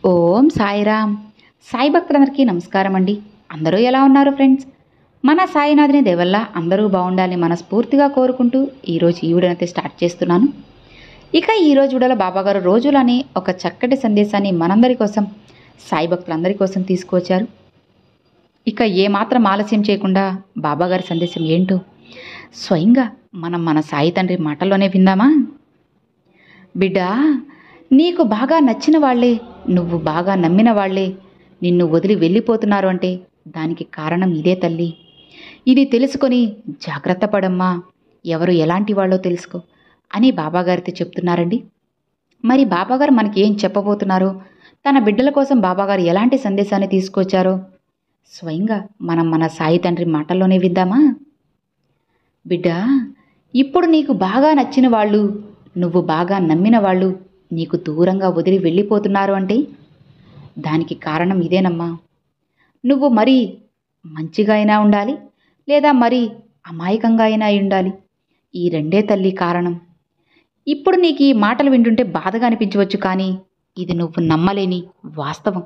ఓం సాయిరామ్. సాయి భక్తులందరికీ నమస్కారం అండి. అందరూ ఎలా ఉన్నారు ఫ్రెండ్స్? మన సాయినాథుని దేవల్ల అందరూ బాగుండాలని మనస్ఫూర్తిగా కోరుకుంటూ ఈరోజు ఈ వీడియోనైతే స్టార్ట్ చేస్తున్నాను. ఇక ఈరోజు వీడియోలో బాబాగారు రోజులని ఒక చక్కటి సందేశాన్ని మనందరి కోసం, సాయి భక్తులందరి కోసం తీసుకువచ్చారు. ఇక ఏమాత్రం ఆలస్యం చేయకుండా బాబాగారి సందేశం ఏంటో స్వయంగా మనం మన సాయి తండ్రి మాటల్లోనే విందామా? బిడ్డా, నీకు బాగా నచ్చిన వాళ్లే, నువ్వు బాగా నమ్మిన వాళ్లే నిన్ను వదిలి వెళ్ళిపోతున్నారు అంటే దానికి కారణం ఇదే తల్లి. ఇది తెలుసుకొని జాగ్రత్త పడమ్మా, ఎవరు ఎలాంటి వాళ్ళో తెలుసుకో అని బాబాగారితో చెప్తున్నారండి. మరి బాబాగారు మనకి ఏం చెప్పబోతున్నారో, తన బిడ్డల కోసం బాబాగారు ఎలాంటి సందేశాన్ని తీసుకొచ్చారో స్వయంగా మనం మన సాయి తండ్రి మాటల్లోనే విద్దామా? బిడ్డా, ఇప్పుడు నీకు బాగా నచ్చిన వాళ్ళు, నువ్వు బాగా నమ్మిన వాళ్ళు నీకు దూరంగా వదిలి వెళ్ళిపోతున్నారు అంటే దానికి కారణం ఇదేనమ్మా. నువ్వు మరీ మంచిగా అయినా ఉండాలి, లేదా మరీ అమాయకంగా అయినా ఉండాలి. ఈ రెండే తల్లి కారణం. ఇప్పుడు నీకు ఈ మాటలు వింటుంటే బాధగా అనిపించవచ్చు, కానీ ఇది నువ్వు నమ్మలేని వాస్తవం.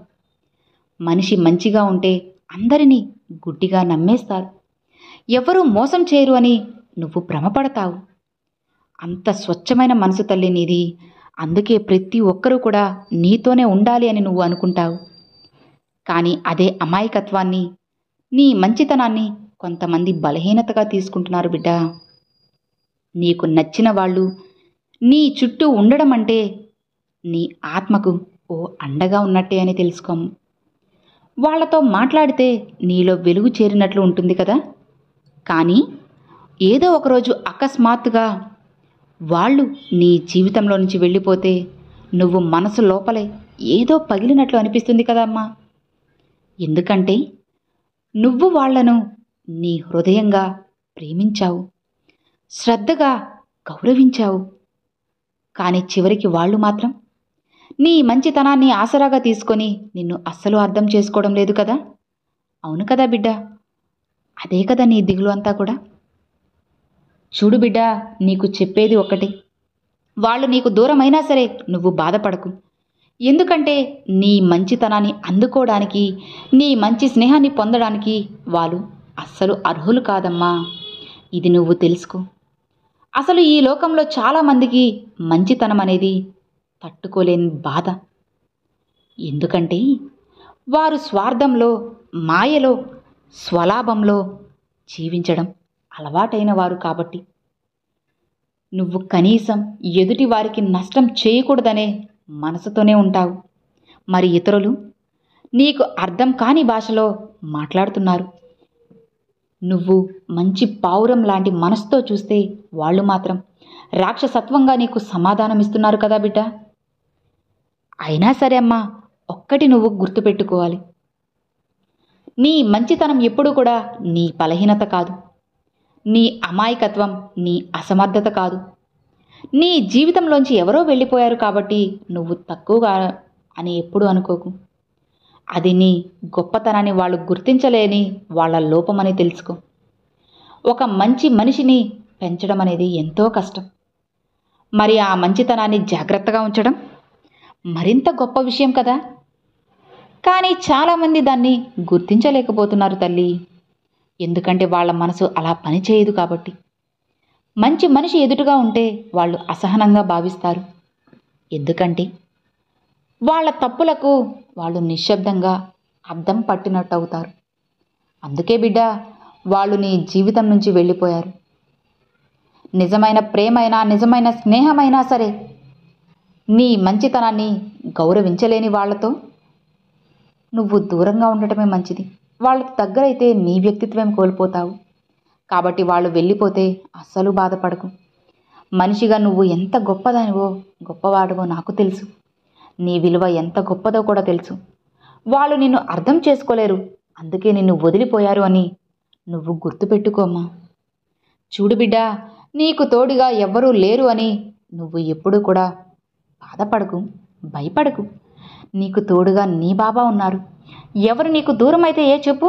మనిషి మంచిగా ఉంటే అందరినీ గుడ్డిగా నమ్మేస్తారు, ఎవరూ మోసం చేయరు అని నువ్వు భ్రమపడతావు. అంత స్వచ్ఛమైన మనసు తల్లి నీది. అందుకే ప్రతి ఒక్కరూ కూడా నీతోనే ఉండాలి అని నువ్వు అనుకుంటావు. కానీ అదే అమాయకత్వాన్ని, నీ మంచితనాన్ని కొంతమంది బలహీనతగా తీసుకుంటున్నారు బిడ్డ. నీకు నచ్చిన వాళ్ళు నీ చుట్టూ ఉండడం అంటే నీ ఆత్మకు ఓ అండగా ఉన్నట్టే అని తెలుసుకోము. వాళ్లతో మాట్లాడితే నీలో వెలుగు చేరినట్లు ఉంటుంది కదా. కానీ ఏదో ఒకరోజు అకస్మాత్తుగా వాళ్ళు నీ జీవితంలో నుంచి వెళ్ళిపోతే నువ్వు మనసు లోపలే ఏదో పగిలినట్లు అనిపిస్తుంది కదమ్మా. ఎందుకంటే నువ్వు వాళ్లను నీ హృదయంగా ప్రేమించావు, శ్రద్ధగా గౌరవించావు. కానీ చివరికి వాళ్ళు మాత్రం నీ మంచితనాన్ని ఆసరాగా తీసుకొని నిన్ను అస్సలు అర్థం చేసుకోవడం లేదు కదా. అవును కదా బిడ్డ, అదే కదా నీ దిగులు అంతా కూడా. చూడు బిడ్డ, నీకు చెప్పేది ఒకటి, వాళ్ళు నీకు దూరమైనా సరే నువ్వు బాధపడకు. ఎందుకంటే నీ మంచితనాన్ని అందుకోవడానికి, నీ మంచి స్నేహాన్ని పొందడానికి వాళ్ళు అస్సలు అర్హులు కాదమ్మా. ఇది నువ్వు తెలుసుకో. అసలు ఈ లోకంలో చాలామందికి మంచితనం అనేది తట్టుకోలేని బాధ. ఎందుకంటే వారు స్వార్థంలో, మాయలో, స్వలాభంలో జీవించడం అలవాటైన వారు కాబట్టి. నువ్వు కనీసం ఎదుటి వారికి నష్టం చేయకూడదనే మనసుతోనే ఉంటావు. మరి ఇతరులు నీకు అర్థం కాని భాషలో మాట్లాడుతున్నారు. నువ్వు మంచి పావురం లాంటి మనసుతో చూస్తే వాళ్ళు మాత్రం రాక్షసత్వంగా నీకు సమాధానం ఇస్తున్నారు కదా బిడ్డ. అయినా సరే అమ్మా, ఒక్కటి నువ్వు గుర్తుపెట్టుకోవాలి. నీ మంచితనం ఎప్పుడూ కూడా నీ బలహీనత కాదు, నీ అమాయకత్వం నీ అసమర్థత కాదు. నీ జీవితంలోంచి ఎవరో వెళ్ళిపోయారు కాబట్టి నువ్వు తక్కువగా అని ఎప్పుడూ అనుకోకు. అది నీ గొప్పతనాన్ని వాళ్ళు గుర్తించలేని వాళ్ళ లోపమని తెలుసుకో. ఒక మంచి మనిషిని పెంచడం అనేది ఎంతో కష్టం. మరి ఆ మంచితనాన్ని జాగ్రత్తగా ఉంచడం మరింత గొప్ప విషయం కదా. కానీ చాలామంది దాన్ని గుర్తించలేకపోతున్నారు తల్లి. ఎందుకంటే వాళ్ళ మనసు అలా పనిచేయదు కాబట్టి. మంచి మనిషి ఎదుటుగా ఉంటే వాళ్ళు అసహనంగా భావిస్తారు. ఎందుకంటే వాళ్ళ తప్పులకు వాళ్ళు నిశ్శబ్దంగా అద్దం పట్టినట్టు అవుతారు. అందుకే బిడ్డ, వాళ్ళు నీ జీవితం నుంచి వెళ్ళిపోయారు. నిజమైన ప్రేమైనా, నిజమైన స్నేహమైనా సరే నీ మంచితనాన్ని గౌరవించలేని వాళ్లతో నువ్వు దూరంగా ఉండటమే మంచిది. వాళ్ళకు దగ్గరైతే నీ వ్యక్తిత్వం కోల్పోతావు. కాబట్టి వాళ్ళు వెళ్ళిపోతే అస్సలు బాధపడకు. మనిషిగా నువ్వు ఎంత గొప్పదానివో, గొప్పవాడివో నాకు తెలుసు. నీ విలువ ఎంత గొప్పదో కూడా తెలుసు. వాళ్ళు నిన్ను అర్థం చేసుకోలేరు, అందుకే నిన్ను వదిలిపోయారు అని నువ్వు గుర్తుపెట్టుకోమ్మా. చూడు బిడ్డ, నీకు తోడుగా ఎవ్వరూ లేరు అని నువ్వు ఎప్పుడూ కూడా బాధపడకు, భయపడకు. నీకు తోడుగా నీ బాబా ఉన్నారు. ఎవరు నీకు దూరం అయితే ఏ చెప్పు,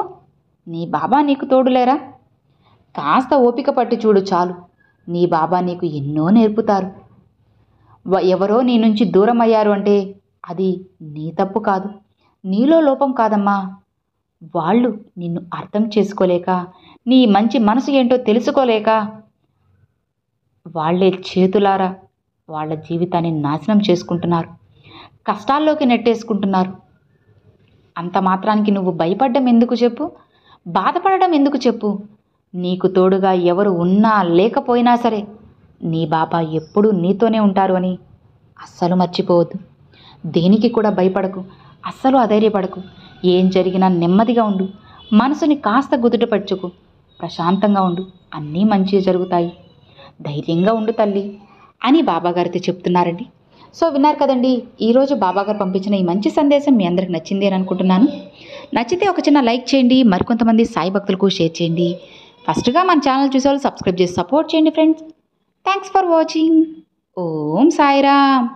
నీ బాబా నీకు తోడులేరా? కాస్త ఓపిక పట్టి చూడు చాలు, నీ బాబా నీకు ఎన్నో నేర్పుతారు. ఎవరో నీ నుంచి దూరం అయ్యారు అంటే అది నీ తప్పు కాదు, నీలో లోపం కాదమ్మా. వాళ్ళు నిన్ను అర్థం చేసుకోలేక, నీ మంచి మనసు ఏంటో తెలుసుకోలేక వాళ్ళే చేతులారా వాళ్ళ జీవితాన్ని నాశనం చేసుకుంటున్నారు, కష్టాల్లోకి నెట్టేసుకుంటున్నారు. అంత మాత్రానికి నువ్వు భయపడ్డం ఎందుకు చెప్పు, బాధపడడం ఎందుకు చెప్పు? నీకు తోడుగా ఎవరు ఉన్నా లేకపోయినా సరే నీ బాబా ఎప్పుడూ నీతోనే ఉంటారు అని అస్సలు మర్చిపోవద్దు. దేనికి కూడా భయపడకు, అస్సలు అధైర్యపడకు. ఏం జరిగినా నెమ్మదిగా ఉండు, మనసుని కాస్త గుదుటపరచుకు, ప్రశాంతంగా ఉండు, అన్నీ మంచిగా జరుగుతాయి. ధైర్యంగా ఉండు తల్లి అని బాబాగారితో చెప్తున్నారండి. సో విన్నారు కదండి, ఈరోజు బాబాగారు పంపించిన ఈ మంచి సందేశం మీ అందరికి నచ్చింది అని అనుకుంటున్నాను. నచ్చితే ఒక చిన్న లైక్ చేయండి, మరికొంతమంది సాయి భక్తులకు షేర్ చేయండి. ఫస్ట్గా మన ఛానల్ చూసేవాళ్ళు సబ్స్క్రైబ్ చేసి సపోర్ట్ చేయండి friends. Thanks for watching. Om Sairam.